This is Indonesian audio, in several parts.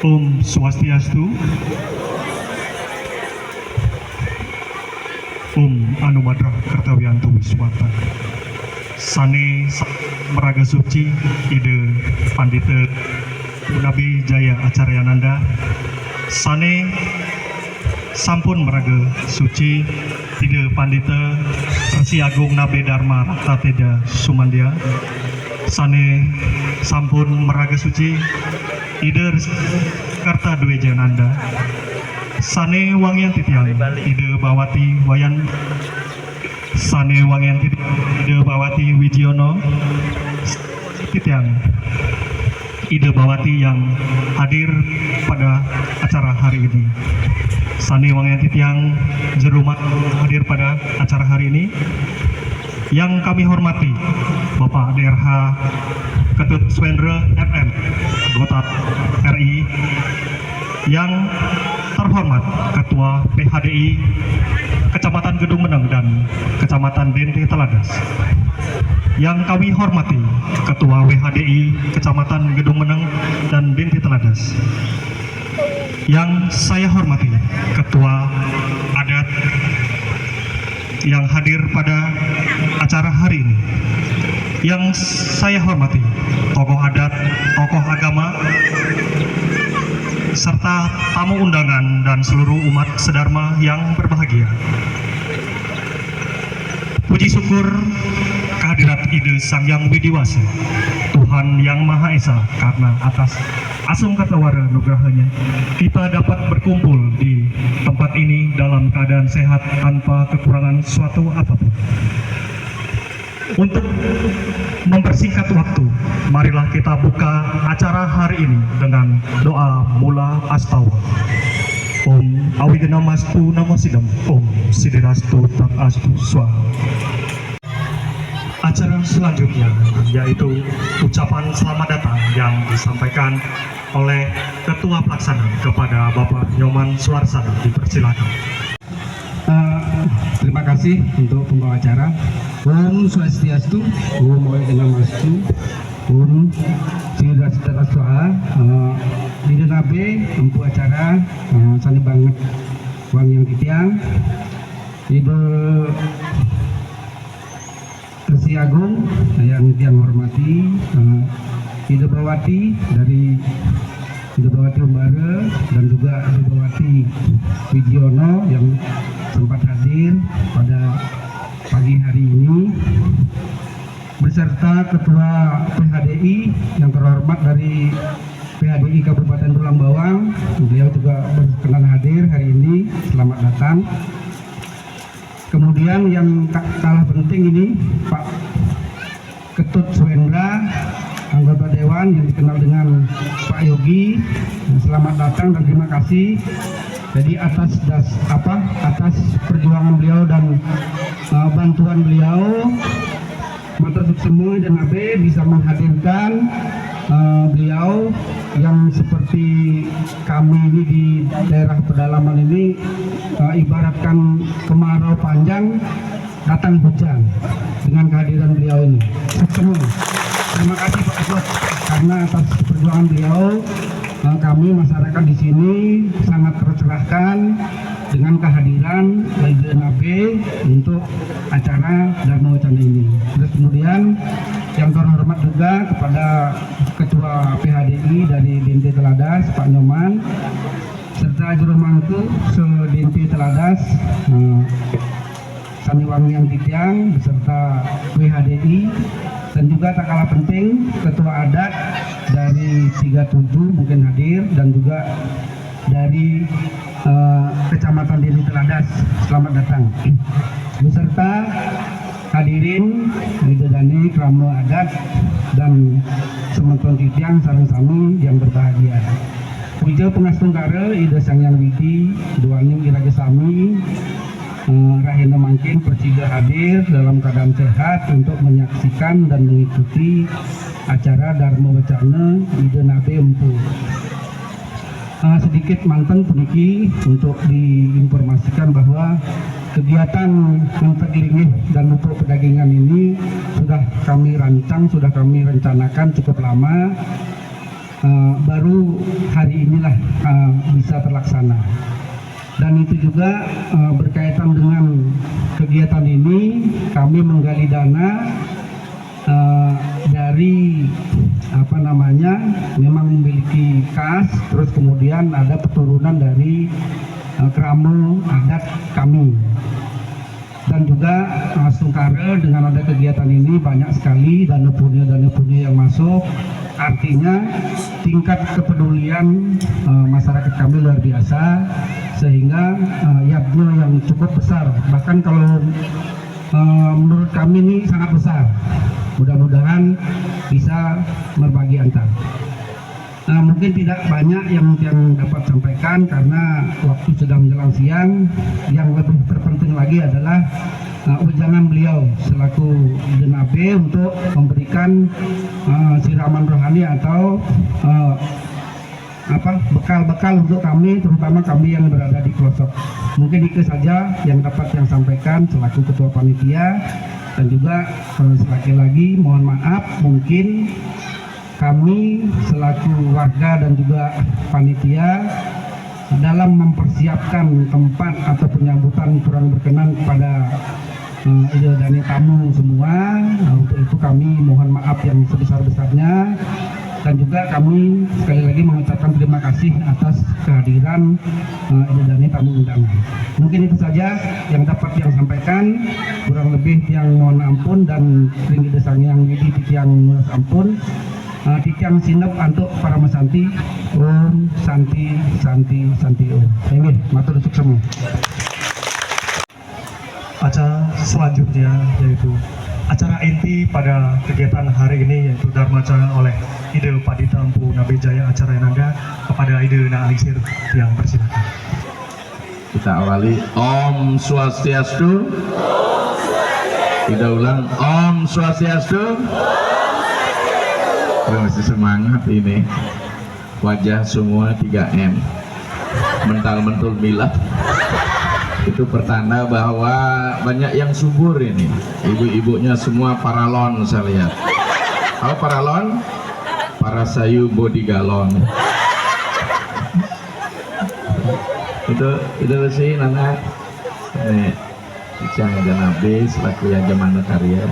Om Swastiastu. Om Anumadrah Kartawiyanto Wiswata. Sane Meraga Suci Ide Pandita Nabi Jaya Acaryananda. Sane sampun Meraga Suci Ide Pandita Resi Agung Nabi Dharma Ratateda Sumandia. Sane sampun Meraga Suci ide Karta Dwi Jananda sane wangian titiang ide Bawati Wayan sane wangian titiang ide Bawati Wijiono titiang ide Bawati yang hadir pada acara hari ini. Sane wangian titiang jerumat hadir pada acara hari ini. Yang kami hormati Bapak DRH Ketut Swendra FM anggota RI, yang terhormat Ketua PHDI Kecamatan Gedung Meneng dan Kecamatan Dente Teladas, yang kami hormati Ketua WHDI Kecamatan Gedung Meneng dan Dente Teladas, yang saya hormati Ketua Adat yang hadir pada acara hari ini, yang saya hormati tokoh adat, tokoh agama, serta tamu undangan dan seluruh umat sedharma yang berbahagia. Puji syukur kehadirat Ide Sang Yang Widiwasa, Tuhan Yang Maha Esa, karena atas asung katawara nugrahanya kita dapat berkumpul di tempat ini dalam keadaan sehat tanpa kekurangan suatu apapun. Untuk mempersingkat waktu, marilah kita buka acara hari ini dengan doa mula astawa. Om Awiganastu Namo Sidam, Om Sidirastu Tak Astu Swaha. Acara selanjutnya yaitu ucapan selamat datang yang disampaikan oleh Ketua Pelaksana kepada Bapak Nyoman Suarsana. Dipersilakan. Terima kasih untuk pembawa acara. Om Swastiastu, Om Awiganastu, Om Sidirastu Tak Astu Swaha. Di Denabe empu acara sani banget wang yang titiang Ide Resi Agung yang hormati, Ide Bawati dari Ide Bawati Umbara dan juga Ide Bawati Wijiono yang sempat hadir pada pagi hari ini, beserta Ketua PHDI yang terhormat dari PHDI Kabupaten Tulang Bawang. Beliau juga berkenan hadir hari ini. Selamat datang. Kemudian yang kalah penting ini Pak Ketut Swendra, anggota Dewan yang dikenal dengan Pak Yogi. Selamat datang dan terima kasih. Jadi atas perjuangan beliau dan bantuan beliau, Matur Suksemu dan AB bisa menghadirkan beliau yang seperti kami ini di daerah pedalaman ini, ibaratkan kemarau panjang datang hujan dengan kehadiran beliau ini. Suksemu. Terima kasih Pak Ketua, karena atas perjuangan beliau kami masyarakat di sini sangat tercerahkan dengan kehadiran DNAB untuk acara Dharma Wacana ini. Terus kemudian yang terhormat juga kepada Ketua PHDI dari Dente Teladas Pak Nyoman, serta juru mangku se-Dente Teladas Saniwangi yang Titiang beserta WHDI, dan juga tak kalah penting Ketua Adat dari 37 mungkin hadir, dan juga dari Kecamatan Dente Teladas. Selamat datang. Beserta hadirin Widodane Kramo Adat dan Sementon Titiang sareng sami yang berbahagia. Puja Pengastunggara Ide Sang Yang Widi Duanyung Iraga Sami Rahina Mangkin Persida hadir dalam keadaan sehat untuk menyaksikan dan mengikuti acara Dharma Wacana Ide Nabe Empu. Sedikit manten puniki untuk diinformasikan bahwa kegiatan Menteglingih dan Mupo Pedagingan ini sudah kami rancang, sudah kami rencanakan cukup lama. Baru hari inilah bisa terlaksana. Dan itu juga berkaitan dengan kegiatan ini, kami menggali dana dari memang memiliki kas, terus kemudian ada keturunan dari kramo adat kami. dan juga Sungkara dengan ada kegiatan ini banyak sekali dana punya yang masuk. Artinya tingkat kepedulian masyarakat kami luar biasa, sehingga yabnya yang cukup besar, bahkan kalau menurut kami ini sangat besar. Mudah-mudahan bisa berbagi antar. Mungkin tidak banyak yang dapat sampaikan karena waktu sudah menjelang siang. Yang lebih terpenting lagi adalah ujangan beliau selaku Denabe untuk memberikan siraman rohani atau bekal-bekal untuk kami, terutama kami yang berada di pelosok. Mungkin itu saja yang dapat yang sampaikan selaku ketua panitia, dan juga sekali lagi mohon maaf mungkin kami selaku warga dan juga panitia dalam mempersiapkan tempat atau penyambutan kurang berkenan kepada dan tamu semua. Untuk itu kami mohon maaf yang sebesar-besarnya, dan juga kami sekali lagi mengucapkan terima kasih atas kehadiran dan tamu undangan. Mungkin itu saja yang dapat yang sampaikan, kurang lebih yang mohon ampun, dan ringgi desang yang widi yang mohon ampun. Tiang sinep untuk para mesanti. Om Santi Santi Santi Om. Ingin matur untuk semua. Acara selanjutnya yaitu acara inti pada kegiatan hari ini, yaitu Dharmacara oleh Ide Padita Empu Nabe Jaya Acara Enanda. Kepada Ide Na Alisir yang bersilakan. Kita awali Om Swastiastu. Kita ulang Om Swastiastu. Masih semangat ini, wajah semua 3M, mental-mentul milah. Itu pertanda bahwa banyak yang subur ini. Ibu-ibunya semua paralon saya lihat. Tahu paralon? Para sayu body galon. Itu sih anak. Ini Cicang dan Nabi selaku yang Jamana Karya,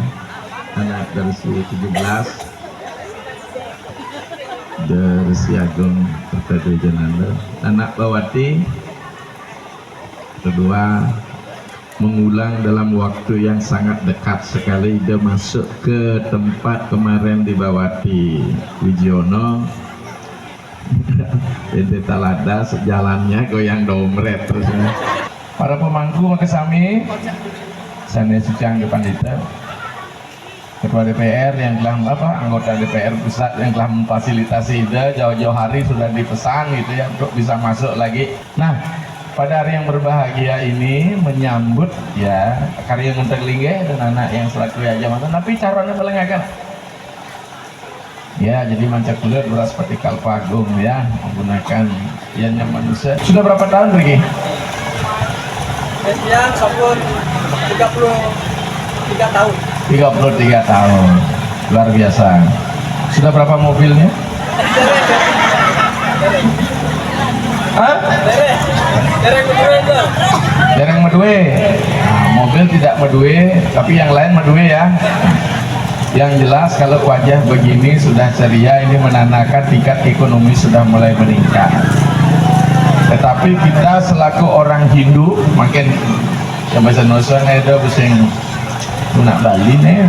anak dari 17. dari Siagung Pertadu Jananda, anak Bawati. Kedua, mengulang dalam waktu yang sangat dekat sekali. Dia masuk ke tempat kemarin di Bawati Wijono. Ente talada sejalannya goyang domret terusnya. Para pemangku maka sami Sane Sucang Pandita, Ketua DPR yang telah anggota DPR pusat yang telah memfasilitasi ide jauh-jauh hari sudah dipesan gitu ya untuk bisa masuk lagi. Nah, pada hari yang berbahagia ini menyambut ya karya Ngenteglingge dan anak yang selaku ya jamaah. Tapi caranya melengakan. Ya, jadi manca kulit beras seperti kalpagung ya, menggunakan yang manusia. Sudah berapa tahun Riki? Yang sabun 33 tahun. 33 tahun, luar biasa. Sudah berapa mobilnya? Hah? Dereng medue. Nah, mobil tidak medue, tapi yang lain medue ya. Yang jelas kalau wajah begini sudah ceria, ini menandakan tingkat ekonomi sudah mulai meningkat. Tetapi kita selaku orang Hindu, makin yang bahasa Nusantara itu pusing lunak Bali nih,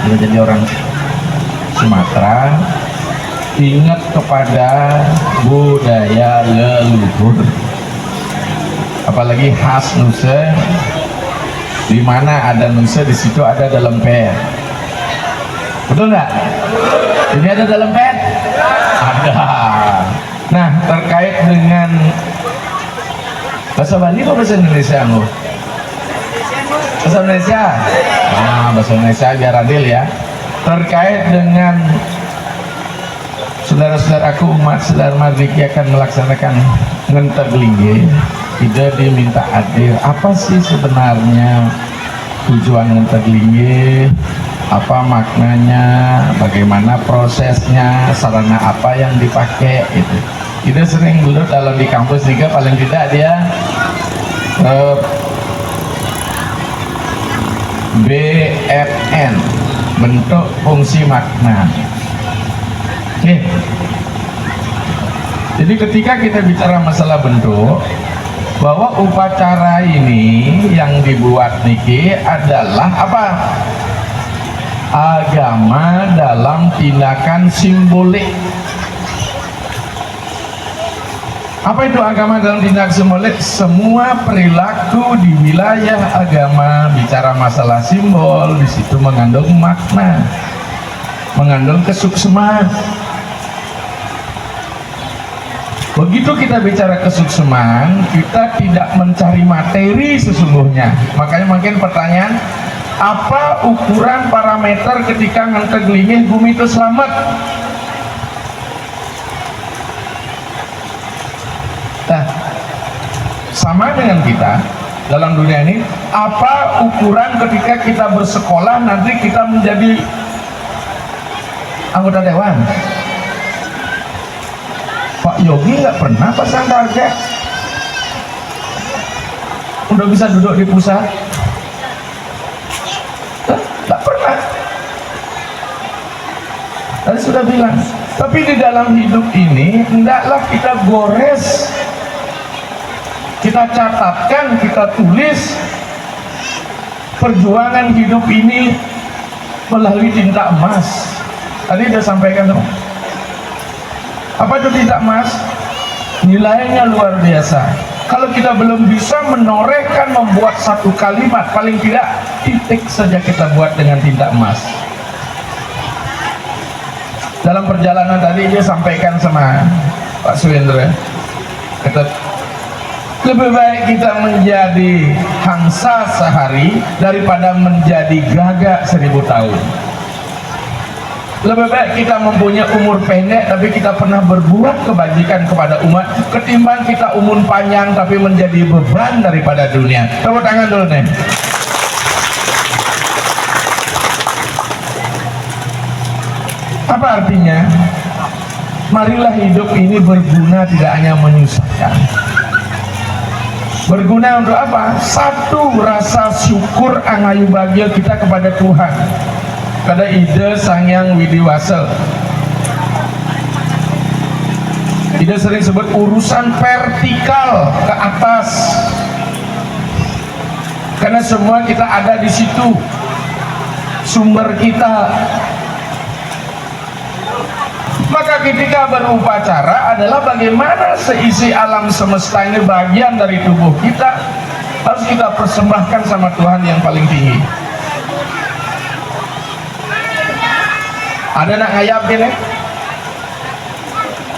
dia jadi orang Sumatera, ingat kepada budaya leluhur, apalagi khas Nusa. Di mana ada Nusa, di situ ada dalemper. Betul nggak? Ini ada dalemper? Ada. Nah, terkait dengan bahasa Bali atau bahasa Indonesia, Anggo? Bahasa Indonesia. Nah, bahasa Indonesia biar adil ya. Terkait dengan saudara-saudaraku umat saudara Mardiki akan melaksanakan Ngenteglingge, tidak diminta adil. Apa sih sebenarnya tujuan Ngenteglingge? Apa maknanya? Bagaimana prosesnya? Sarana apa yang dipakai? Itu. Kita sering dulu dalam di kampus juga paling tidak dia BFN, bentuk fungsi makna. Oke. Jadi ketika kita bicara masalah bentuk, bahwa upacara ini yang dibuat niki adalah apa? Agama dalam tindakan simbolik. Apa itu agama dalam tindakan simbolik? Semua perilaku di wilayah agama bicara masalah simbol, di situ mengandung makna, mengandung kesukseman. Begitu kita bicara kesukseman, kita tidak mencari materi sesungguhnya. Makanya mungkin pertanyaan, apa ukuran parameter ketika nganteglingih bumi itu selamat? Nah, sama dengan kita dalam dunia ini, apa ukuran ketika kita bersekolah nanti kita menjadi anggota dewan? Pak Yogi nggak pernah pasang target, udah bisa duduk di pusat, nggak pernah. Tadi sudah bilang, tapi di dalam hidup ini hendaklah kita gores, kita catatkan, kita tulis perjuangan hidup ini melalui tinta emas. Tadi udah sampaikan dong. Apa itu tinta emas? Nilainya luar biasa. Kalau kita belum bisa menorehkan, membuat satu kalimat, paling tidak titik saja kita buat dengan tinta emas. Dalam perjalanan tadi dia sampaikan sama Pak Suwendra, kata, lebih baik kita menjadi hangsa sehari daripada menjadi gagak 1000 tahun. Lebih baik kita mempunyai umur pendek tapi kita pernah berbuat kebajikan kepada umat, ketimbang kita umur panjang tapi menjadi beban daripada dunia. Tepuk tangan dulu nih. Apa artinya? Marilah hidup ini berguna, tidak hanya menyusahkan. Berguna untuk apa? Satu, rasa syukur angayu bahagia kita kepada Tuhan. Kada ide Sangyang Widiwasa. Ide sering sebut urusan vertikal ke atas. Karena semua kita ada di situ. Sumber kita. Maka ketika berupacara adalah bagaimana seisi alam semesta ini bagian dari tubuh kita harus kita persembahkan sama Tuhan yang paling tinggi. Ada nak ngayap gini?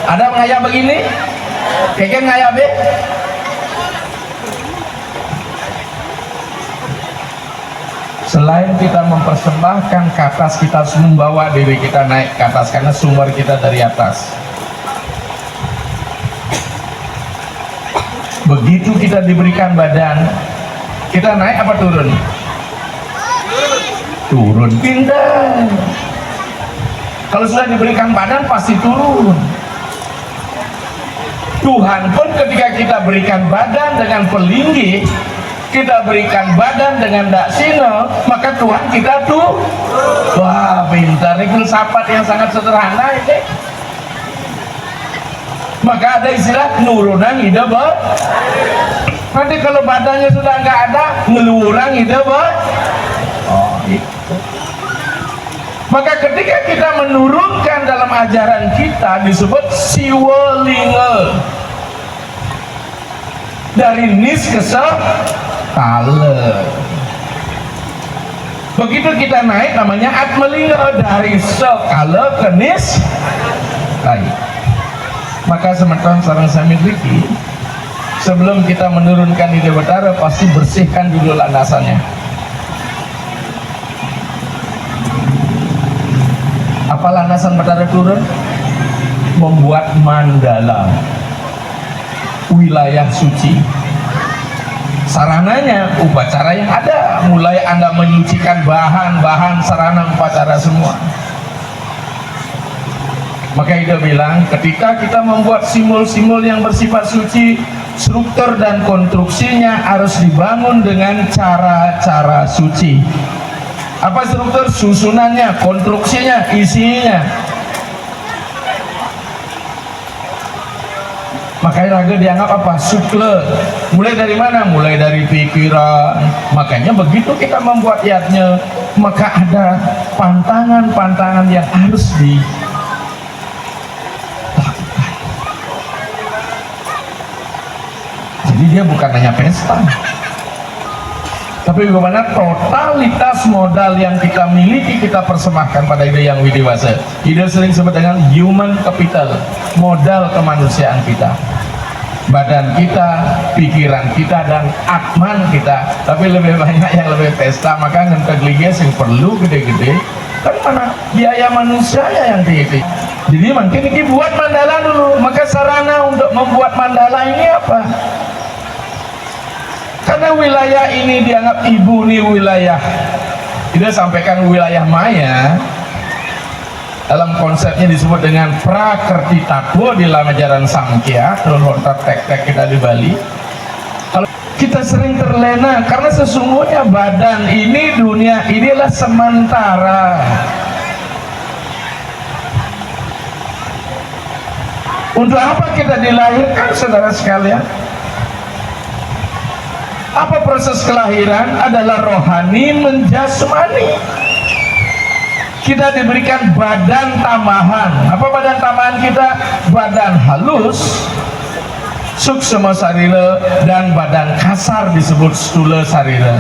Ada ngayap begini? Kayaknya ngayap deh. Selain kita mempersembahkan ke atas, kita harus membawa diri kita naik ke atas karena sumber kita dari atas. Begitu kita diberikan badan, kita naik apa turun? Turun, pindah. Kalau sudah diberikan badan pasti turun. Tuhan pun ketika kita berikan badan dengan pelinggi, kita berikan badan dengan daksina, maka Tuhan kita tuh, wah pintar, ini filsafat yang sangat sederhana ini. Maka ada istilah nurunan hidup. Nanti kalau badannya sudah nggak ada, ngeluurang hidup. Oh itu. Maka ketika kita menurunkan dalam ajaran kita disebut siwalinga, dari nis ke sekala. Begitu kita naik namanya atmalinga, dari sekala ke nis. Baik. Maka semeton sareng sami mriki, sebelum kita menurunkan di Dewatara pasti bersihkan dulu landasannya. Apa landasan Batara turun? Membuat mandala, wilayah suci. Sarananya upacara yang ada, mulai Anda menyucikan bahan-bahan sarana upacara semua. Maka Ida bilang, ketika kita membuat simbol-simbol yang bersifat suci, struktur dan konstruksinya harus dibangun dengan cara-cara suci. Apa struktur? Susunannya, konstruksinya, isinya. makanya raga dianggap apa? Sukle. Mulai dari mana? Mulai dari pikiran. Makanya begitu kita membuat yatnya, maka ada pantangan-pantangan yang harus dilakukan. Jadi dia bukan hanya pesta, tapi bagaimana totalitas modal yang kita miliki kita persembahkan pada ide yang widiwasa. Ide sering disebut dengan human capital, modal kemanusiaan kita, badan kita, pikiran kita, dan atman kita. Tapi lebih banyak yang lebih pesta, maka ngentegliges yang perlu gede-gede kan mana biaya manusianya yang tinggi. Jadi mungkin ini buat mandala dulu. Maka sarana untuk membuat mandala ini apa? Karena wilayah ini dianggap ibu nih wilayah. Dia sampaikan wilayah Maya dalam konsepnya disebut dengan prakerti tatwa di dalam ajaran Samkhya. Kalau tek-tek kita di Bali, kalau kita sering terlena karena sesungguhnya badan ini, dunia inilah sementara. Untuk apa kita dilahirkan, saudara sekalian? Apa proses kelahiran? Adalah rohani menjasmani. Kita diberikan badan tambahan. Apa badan tambahan kita? Badan halus, suksma sarira, dan badan kasar disebut stula sarira.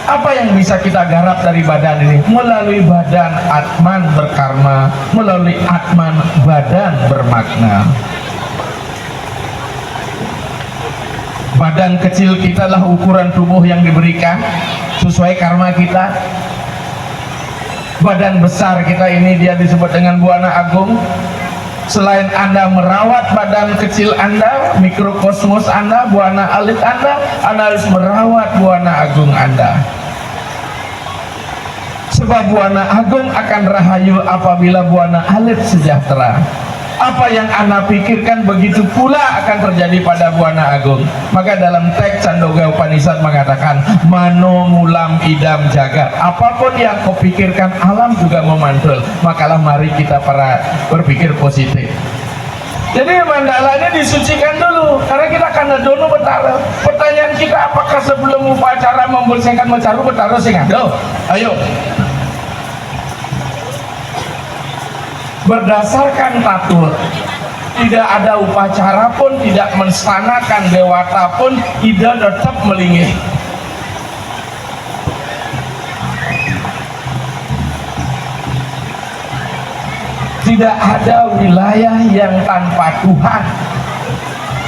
Apa yang bisa kita garap dari badan ini? Melalui badan atman berkarma, melalui atman badan bermakna. Badan kecil kita lah ukuran tubuh yang diberikan sesuai karma kita. Badan besar kita ini dia disebut dengan buana agung. Selain Anda merawat badan kecil Anda, mikrokosmos Anda, buana alit Anda harus merawat buana agung Anda. Sebab buana agung akan rahayu apabila buana alit sejahtera. Apa yang Anda pikirkan begitu pula akan terjadi pada buana agung. Maka dalam teks Candoga Upanishad mengatakan mano mulam idam jagat. Apapun yang kau pikirkan alam juga memantul. Makalah mari kita para berpikir positif. Jadi mandala ini disucikan dulu karena kita akan dono betara. Pertanyaan kita, apakah sebelum upacara membersihkan mecaru betara sing ada? Ayo. Berdasarkan tatur, tidak ada upacara pun, tidak menstanakan dewata pun, ida tetap melingih. Tidak ada wilayah yang tanpa Tuhan.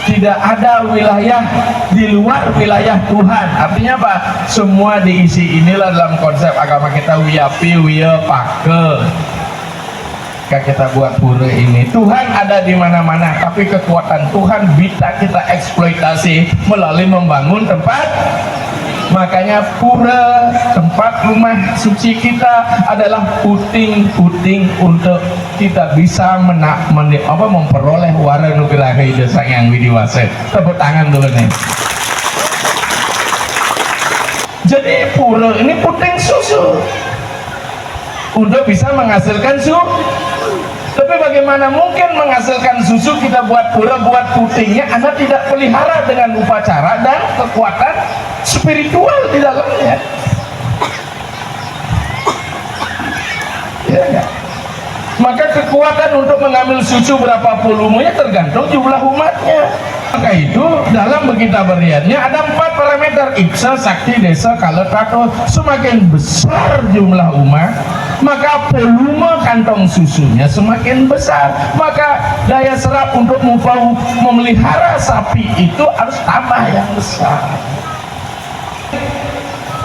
Tidak ada wilayah di luar wilayah Tuhan. Artinya apa? Semua diisi inilah dalam konsep agama kita, wiyapi wiya pake. Kita buat pura ini, Tuhan ada di mana-mana, tapi kekuatan Tuhan bisa kita eksploitasi melalui membangun tempat. Makanya pura, tempat rumah suci kita adalah puting-puting untuk kita bisa memperoleh wara nugraha ida sang yang widiwasa. Tepuk tangan dulu nih. Jadi pura ini puting susu untuk bisa menghasilkan susu. Tapi bagaimana mungkin menghasilkan susu kita buat pura, buat putingnya Anda tidak pelihara dengan upacara dan kekuatan spiritual di dalamnya. Ya enggak? Maka kekuatan untuk mengambil susu berapa volumenya tergantung jumlah umatnya. Maka itu dalam begita beriannya ada 4 parameter: Ipsa, Sakti, Desa, Kala, Tato. Semakin besar jumlah umat, maka volume kantong susunya semakin besar. Maka daya serap untuk memelihara sapi itu harus tambah yang besar.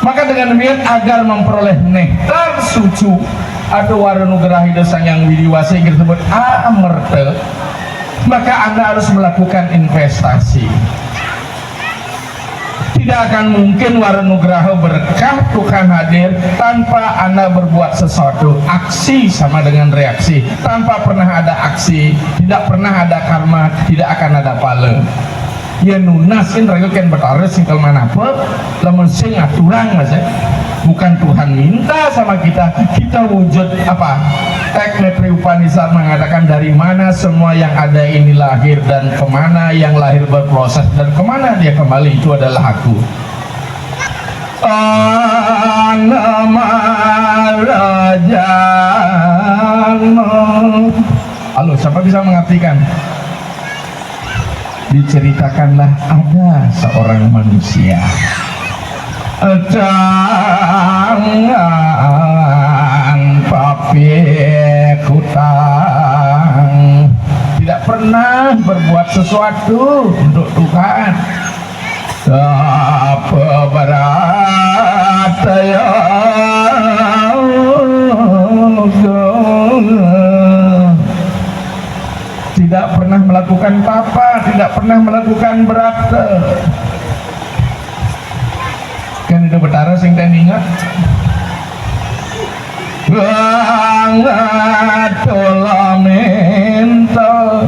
Maka dengan demikian agar memperoleh nektar suci atau waranugraha ida sang yang widiwasa yang disebut amerta, maka Anda harus melakukan investasi. Tidak akan mungkin waranugraha berkah Tuhan hadir tanpa Anda berbuat sesuatu. Aksi sama dengan reaksi. Tanpa pernah ada aksi, tidak pernah ada karma, tidak akan ada pala. Ya nunasin raga ken betara singkal manapa lamun sing aturan mas. bukan Tuhan minta sama kita, kita wujud apa? Teknik Upanishad mengatakan dari mana semua yang ada ini lahir dan kemana yang lahir berproses dan kemana dia kembali, itu adalah aku. Halo, siapa bisa mengartikan? Diceritakanlah ada seorang manusia jangan papi hutang, tidak pernah berbuat sesuatu untuk Tuhan. Apa berat ya tidak pernah melakukan apa, tidak pernah melakukan berat. Kan itu betara sing ten ingat banget tolong minta,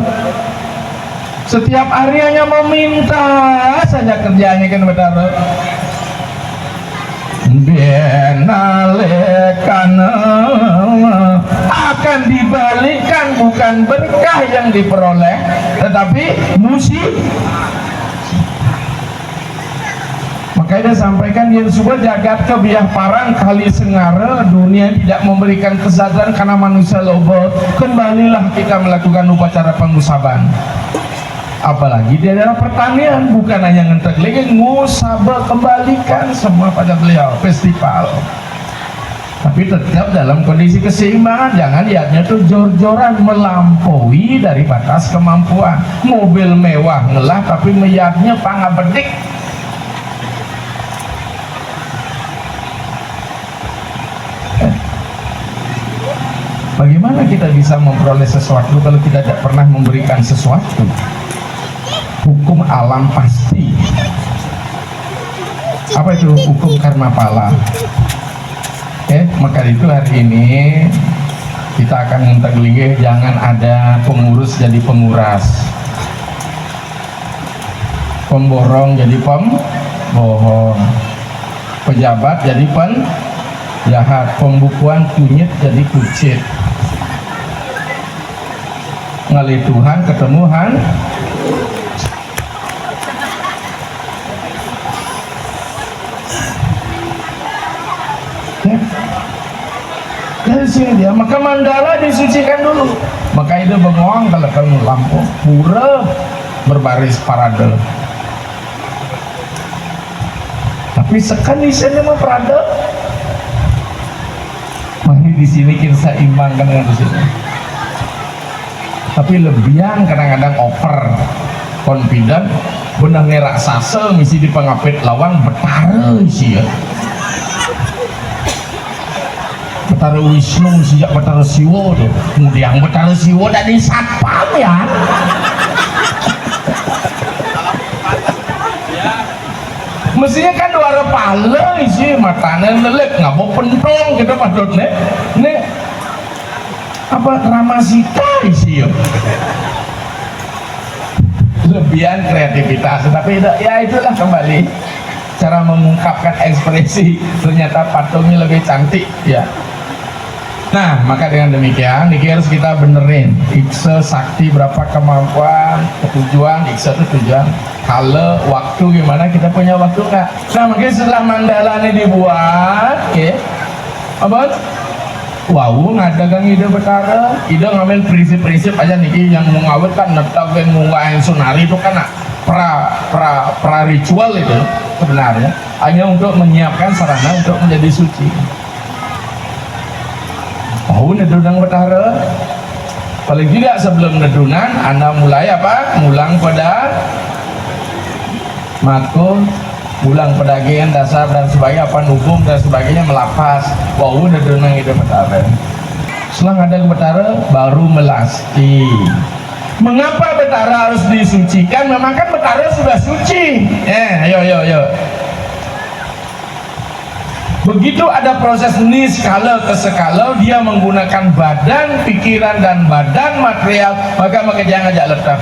setiap hari hanya meminta saja kerjanya kan betara. Benalekan akan dibalikkan, bukan berkah yang diperoleh tetapi musibah. Makanya dia sampaikan yang sebuah jagat kebiah parang kali sengara, dunia tidak memberikan kesadaran karena manusia loba. Kembalilah kita melakukan upacara pengusaban. Apalagi dia adalah pertanian, bukan hanya ngentek lagi ngusaba, kembalikan semua pada beliau festival. Tapi tetap dalam kondisi keseimbangan, jangan lihatnya tuh jor-joran melampaui dari batas kemampuan. Mobil mewah ngelah tapi meyaknya pangabedik. Bagaimana kita bisa memperoleh sesuatu kalau kita tidak pernah memberikan sesuatu? Hukum alam pasti. Apa itu hukum karma pala? Maka itu hari ini kita akan mentegelingi, jangan ada pengurus jadi penguras, pemborong jadi pembohong, pejabat jadi penjahat, pembukuan kunyit jadi kucit, ngalih Tuhan ketemu Han. Dari sini dia, maka mandala disucikan dulu. Maka itu bengong kalau kamu lampu pura berbaris parade. Tapi sekali sini mau parade, mari di sini kita imbangkan dengan di sini. Tapi lebihan kadang-kadang over confident, benar raksasa misi di pengapit lawan betara sih ya. Betara Wisnu sejak Betara Siwa tuh, kemudian Betara Siwa dari satpam ya. Mestinya kan dua pala sih, matanya lelek nggak mau pentong kita padot nih apa Ramasita sih ya. Lebihan kreativitas, tapi ya itulah kembali cara mengungkapkan ekspresi, ternyata patungnya lebih cantik ya. Nah, maka dengan demikian ini harus kita benerin iksa sakti berapa kemampuan, ketujuan, iksa itu tujuan, kalau waktu gimana, kita punya waktu nggak? Nah, mungkin setelah mandala ini dibuat, apa? Wow, ngadagang ide betara, ide ngambil prinsip-prinsip aja nih yang mau ngawet kan netap yang mau ngain sunari itu kan pra ritual itu sebenarnya hanya untuk menyiapkan sarana untuk menjadi suci. Nedunang betara, paling tidak sebelum nedunan Anda mulai apa? Mulang pada makul, mulang pedagian dasar dan sebagainya, apa nubung dan sebagainya, melapas. Nedunang itu betara. Setelah ada betara baru melasti. Mengapa betara harus disucikan? Memang kan betara sudah suci. Ayo. Begitu ada proses niskala ke skala, dia menggunakan badan, pikiran, dan badan material, maka jangan ajak letak.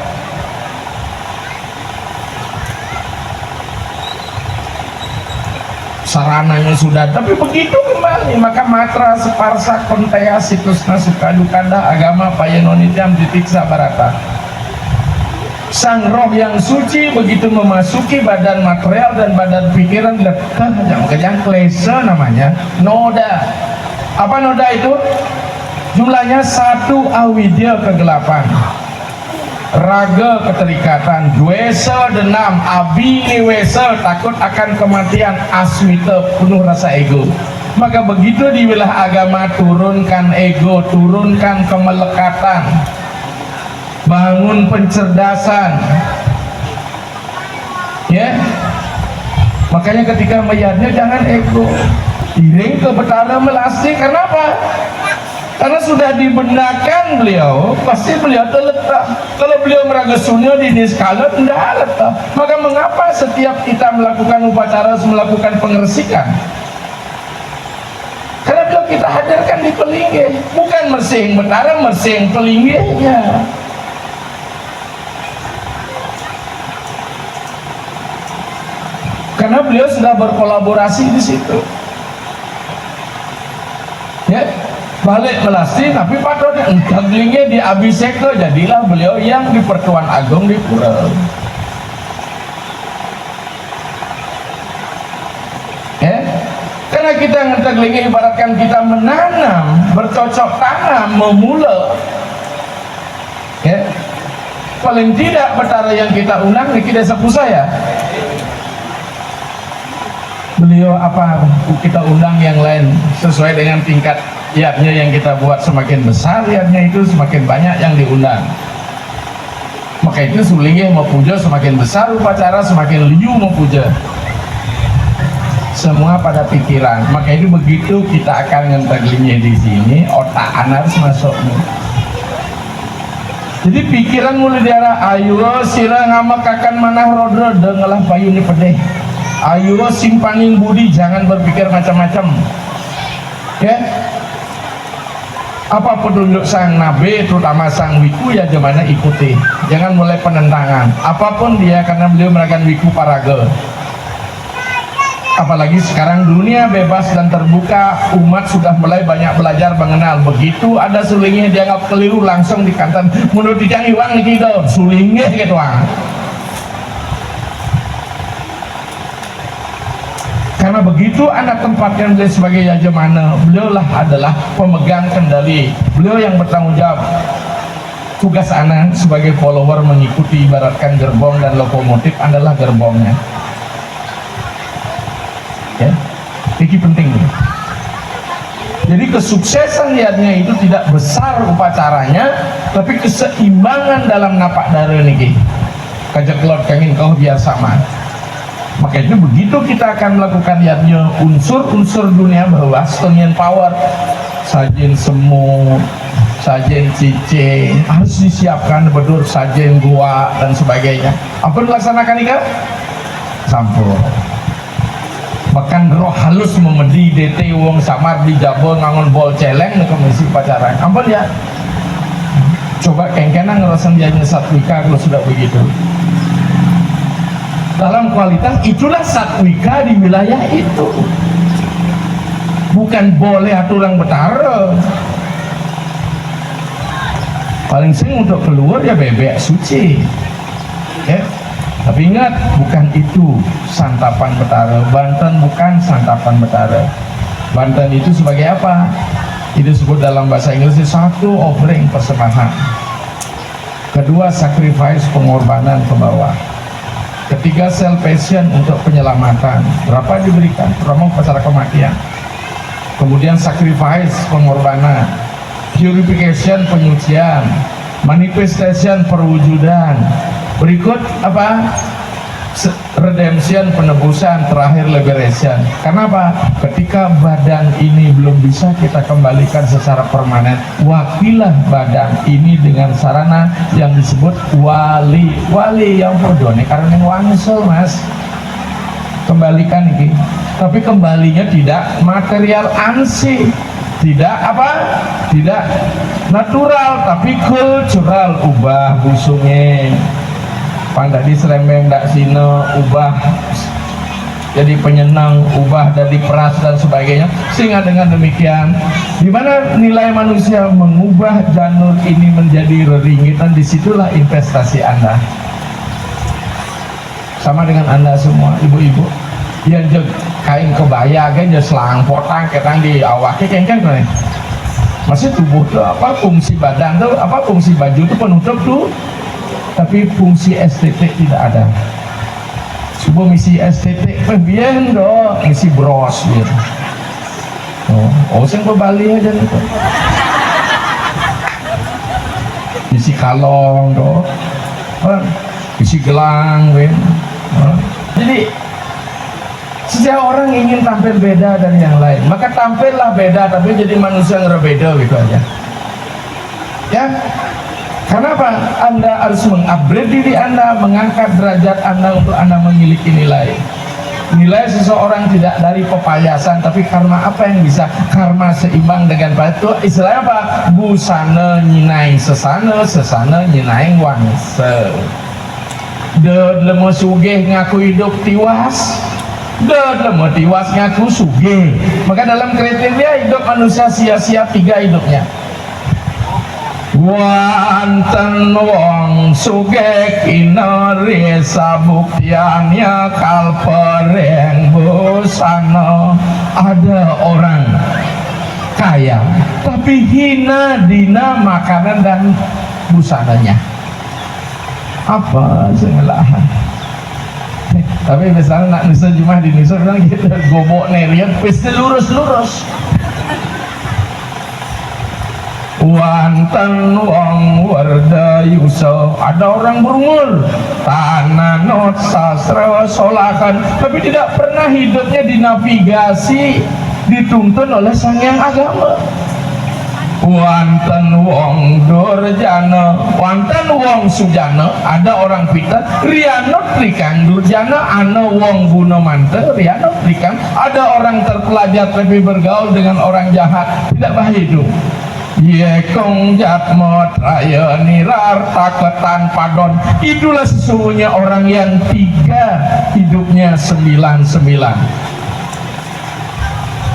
sarananya sudah, tapi begitu kembali maka matra separsa kontea situsna suka dukanda agama payenonitiam ditiksa barata. Sang roh yang suci begitu memasuki badan material dan badan pikiran, kejang klese namanya noda. Apa noda itu? Jumlahnya 1 awidya kegelapan, raga keterikatan, dwesa denam, abiniwesa takut akan kematian, asmita penuh rasa ego. Maka begitu di wilayah agama, turunkan ego, turunkan kemelekatan, bangun pencerdasan, ya. Makanya ketika melihatnya jangan ego, iring ke Betara Melasti. Kenapa? Karena sudah dibenarkan beliau, pasti beliau terletak. Kalau beliau meragukannya di niskala tidak letak. Maka mengapa setiap kita melakukan upacara harus melakukan pengersikan? Karena beliau kita hadirkan di Pelinggih, bukan mersing Betara, mersing Pelinggihnya. Karena beliau sudah berkolaborasi di situ, ya. Balik Melasti, tapi patutnya enggak di Abiseka, jadilah beliau yang di Pertuan Agung di Pura. Ya, karena kita ngeteglingi ibaratkan kita menanam, bercocok tanam, memula. Ya, paling tidak Betara yang kita undang di desa Pusaya. Beliau apa kita undang yang lain sesuai dengan tingkat yatnya yang kita buat, semakin besar yatnya itu semakin banyak yang diundang. Maka itu sulingnya mau puja semakin besar upacara, semakin liu mau puja. Semua pada pikiran. Maka itu begitu kita akan ngentaglinya di sini, otak anak harus masuk. Jadi pikiran mulai diarah, ayo sira ngamak akan manah rodro dengelah payuni pedeh. Ayo simpaning budi, jangan berpikir macam-macam. Ya. Apa petunjuk sang nabi, terutama sang wiku, ya gimana ikuti. Jangan mulai penentangan. Apapun dia, karena beliau merasakan wiku paraga. Apalagi sekarang dunia bebas dan terbuka, umat sudah mulai banyak belajar mengenal. Begitu ada sulingnya dianggap keliru, langsung dikantan. Menurut dijang iwang nih gitu, sulingnya gitu wang. Karena begitu anak tempatkan beliau sebagai yajamana, beliaulah adalah pemegang kendali, beliau yang bertanggung jawab. Tugas anak sebagai follower mengikuti, ibaratkan gerbong dan lokomotif adalah gerbongnya. Ya, ini penting. Jadi kesuksesan niatnya itu tidak besar upacaranya, tapi keseimbangan dalam napak darah niki. Kajak Lord kengin kau biar sama. Maka itu begitu kita akan melakukan yatnya, unsur-unsur dunia bahwa stonian power, sajen semu, sajen cice harus disiapkan, bedur sajen gua dan sebagainya. Apa dilaksanakan ini kan? Sampur. Bahkan roh halus memedi DT wong samar di jabon ngangon bol celeng ke komisi pacaran. Ampun ya. Coba kengkena ngerasain dia satwika kalau sudah begitu. Dalam kualitas itulah satwika di wilayah itu, bukan boleh aturan Betara. Paling sering untuk keluar ya bebek suci, ya. Tapi ingat, bukan itu santapan Betara. Banten bukan santapan Betara. Banten itu sebagai apa? Itu disebut dalam bahasa Inggris satu offering, persembahan. Kedua sacrifice, pengorbanan ke bawah. Ketiga salvation, untuk penyelamatan. Berapa diberikan? Terutama upacara kematian. Kemudian sacrifice, pengorbanan. Purification, penyucian. Manifestation, perwujudan. Berikut apa? Redemption, penebusan. Terakhir liberation. Kenapa? Ketika badan ini belum bisa kita kembalikan secara permanen, wakilah badan ini dengan sarana yang disebut wali. Wali yang bodoh nih karena yang wangsel mas, kembalikan ini. Tapi kembalinya tidak material ansih, tidak apa? Tidak natural, tapi kultural. Ubah busungnya, pandak di serembeng dak sino, ubah jadi penyenang, ubah dari peras dan sebagainya. Sehingga dengan demikian, di mana nilai manusia mengubah janur ini menjadi reringitan, disitulah investasi Anda. Sama dengan Anda semua, ibu-ibu yang kain kebaya kan, selang potang ketang di awaknya kan kan, masih tubuh tuh apa fungsi badan tuh, apa fungsi baju tuh penutup tuh, tapi fungsi estetik tidak ada. Sebuah misi estetik biar do misi bros gitu. Sing ke Bali aja gitu. Misi kalong do, misi gelang win. Jadi setiap orang ingin tampil beda dari yang lain, maka tampillah beda tapi jadi manusia yang berbeda gitu aja. Ya. Karena apa? Anda harus mengupgrade diri Anda, mengangkat derajat Anda untuk Anda memiliki nilai. Nilai seseorang tidak dari pepayasan, tapi karma apa yang bisa? Karma seimbang dengan itu. Istilahnya apa? Busana nyinaing sesana, sesana nyinaing wangse. Lemo sugih ngaku hidup tiwas, lemo tiwas ngaku sugih. Maka dalam kriteria hidup manusia sia-sia 3 hidupnya. Wanten wong sugih kinari sabuktiannya kalpereng busana. Ada orang kaya tapi hina dina makanan dan busananya. Apa sengelahan? Tapi misalnya nak nusa Jumat di nusa bilang kita gobok nerian pasti lurus-lurus. Wanten wong wardayusa, ada orang berumur tananot sastra solakan tapi tidak pernah hidupnya dinavigasi dituntun oleh sang yang agama. Wanten wong durjana, wanten wong sujana, ada orang pintar rianot likang durjana, ana wong guna mante rianot likang, ada orang terpelajar tapi bergaul dengan orang jahat, tidak baik hidup. Yekong jatmot raya nirar taketan padon. Itulah sesungguhnya orang yang 3 hidupnya 99.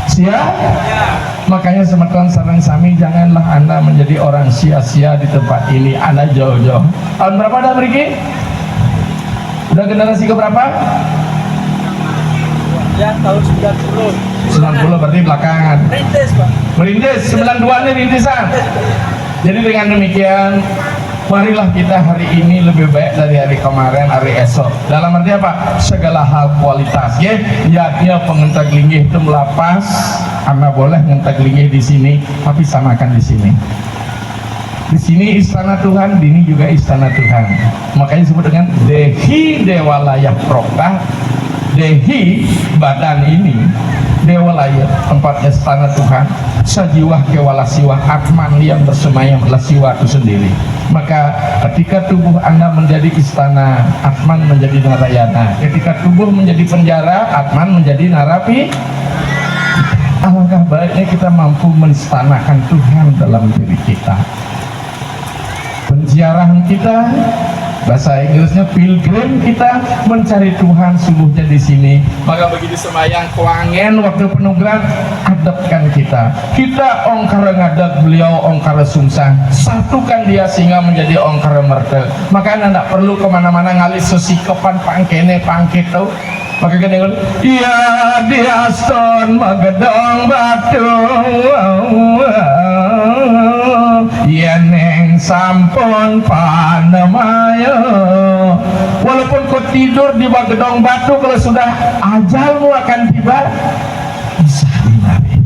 Siap? Makanya semeton sareng sami, janganlah Anda menjadi orang sia-sia di tempat ini. Anda jauh-jauh. Tahun berapa dah Riki? Udah generasi keberapa? Ya, tahun 90. 90 berarti belakangan. Rintis, Pak. Merintis, 92 ini rintisan. Jadi dengan demikian, marilah kita hari ini lebih baik dari hari kemarin, hari esok. Dalam arti apa? Segala hal kualitas. Ya, dia pengentak linggih itu melapas. Anda boleh ngentak linggih di sini, tapi samakan di sini. Di sini istana Tuhan, di ini juga istana Tuhan. Makanya disebut dengan Dehi Dewa Layak Prokta. Dehi badan ini Dewa Layak, tempat istana Tuhan. Sajiwah kewala siwah Atman yang bersemayam adalah siwa itu sendiri. Maka ketika tubuh Anda menjadi istana, Atman menjadi Narayana. Ketika tubuh menjadi penjara, Atman menjadi narapi. Alangkah baiknya kita mampu menistanakan Tuhan dalam diri kita. Penziarahan kita, bahasa Inggrisnya pilgrim kita, mencari Tuhan sungguhnya di sini. Maka begitu sembahyang kewangen waktu penugasan, hadapkan kita. Kita ongkara ngadak, beliau ongkara sungsang. Satukan dia sehingga menjadi ongkara merte. Maka Anda tidak perlu kemana-mana ngalis sesikopan pangkene pangkito. Maka kita bilang, iya diaston magedong batu, iya neng sampun panamaya. Walaupun kau tidur di bagedong batu, kalau sudah ajalmu akan tiba, bisa dinari.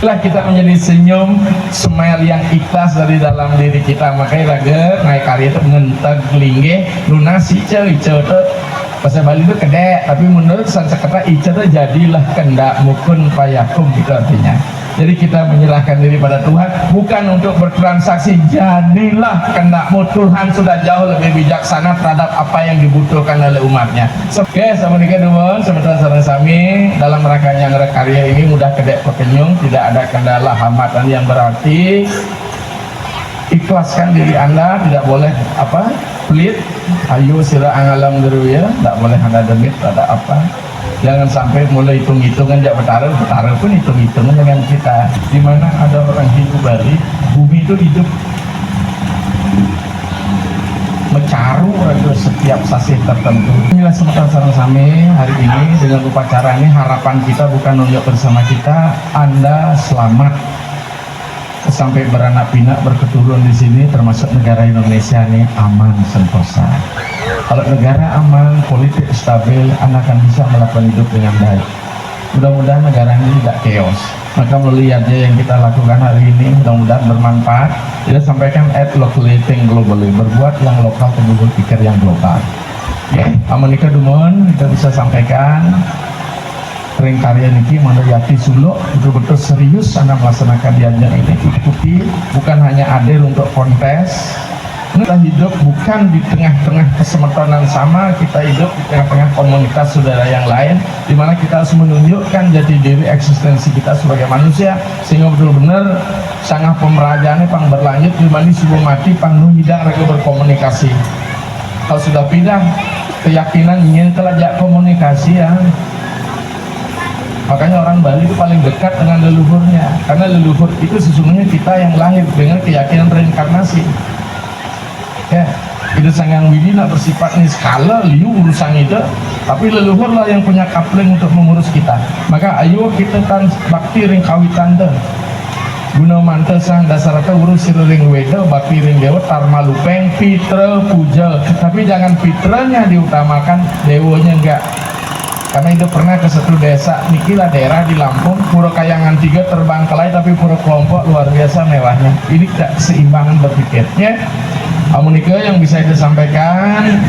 Lah kita menjadi senyum, smile yang ikhlas dari dalam diri kita. Makanya raga naik karya itu ngenteg linggih lunasi coy bahasa Bali itu kedek, tapi menurut Sanskerta ica itu jadilah kendak mukun payakum, itu artinya. Jadi kita menyerahkan diri pada Tuhan, bukan untuk bertransaksi. Jadilah kendakmu. Tuhan sudah jauh lebih bijaksana terhadap apa yang dibutuhkan oleh umatnya. Oke, sama nikah dulu, sebentar sareng sami dalam rangka yang karya ini mudah kedek pekenyung, tidak ada kendala hambatan yang berarti. Ikhlaskan diri Anda, tidak boleh pelit. Ayo sila angalam deru ya, tidak boleh Anda demit, ada apa. Jangan sampai mulai hitung-hitungan jak betara pun hitung-hitungan dengan kita. Di mana ada orang Hindu Bali, bumi itu hidup mencaru ada setiap sasih tertentu. Inilah semata sama-sama hari ini dengan upacara ini, harapan kita bukan nunjuk bersama kita, Anda selamat sampai beranak pinak berketurunan di sini, termasuk negara Indonesia ini aman sentosa. Kalau negara aman, politik stabil, Anda akan bisa melakukan hidup dengan baik. Mudah-mudahan negara ini tidak chaos. Maka melihatnya yang kita lakukan hari ini mudah-mudahan bermanfaat. Kita sampaikan at localating globally, berbuat yang lokal dan berpikir yang global. Ya, Amanika Dumon kita bisa sampaikan ring karya niki Mandayati Sulu betul-betul serius Anda melaksanakan diajak ini, ikuti, bukan hanya hadir untuk kontes. Kita hidup bukan di tengah-tengah kesemetonan sama, kita hidup di tengah-tengah komunitas saudara yang lain, di mana kita harus menunjukkan jati diri eksistensi kita sebagai manusia, sehingga betul-benar sangat pemerajaannya pang berlanjut, di mana sebelum mati pang tidak mereka berkomunikasi. Kalau sudah pindah keyakinan ingin telajak komunikasi ya. Makanya orang Bali itu paling dekat dengan leluhurnya, karena leluhur itu sesungguhnya kita yang lahir dengan keyakinan reinkarnasi. Ya, itu Sanghyang Widi nak bersifat niskala liu urusan itu, tapi leluhur lah yang punya kapling untuk mengurus kita. Maka ayo kita kan bakti ring kawitan deh. Guna mantel sang dasarata urus ring weda bakti ring dewa tarma lupeng pitra puja. Tapi jangan fitranya diutamakan, dewanya enggak. Karena itu pernah ke satu desa, nikilah daerah di Lampung, pura kayangan 3 terbang kelai, tapi pura kelompok luar biasa mewahnya. Ini tidak keseimbangan berpikirnya. Amunika yang bisa kita sampaikan,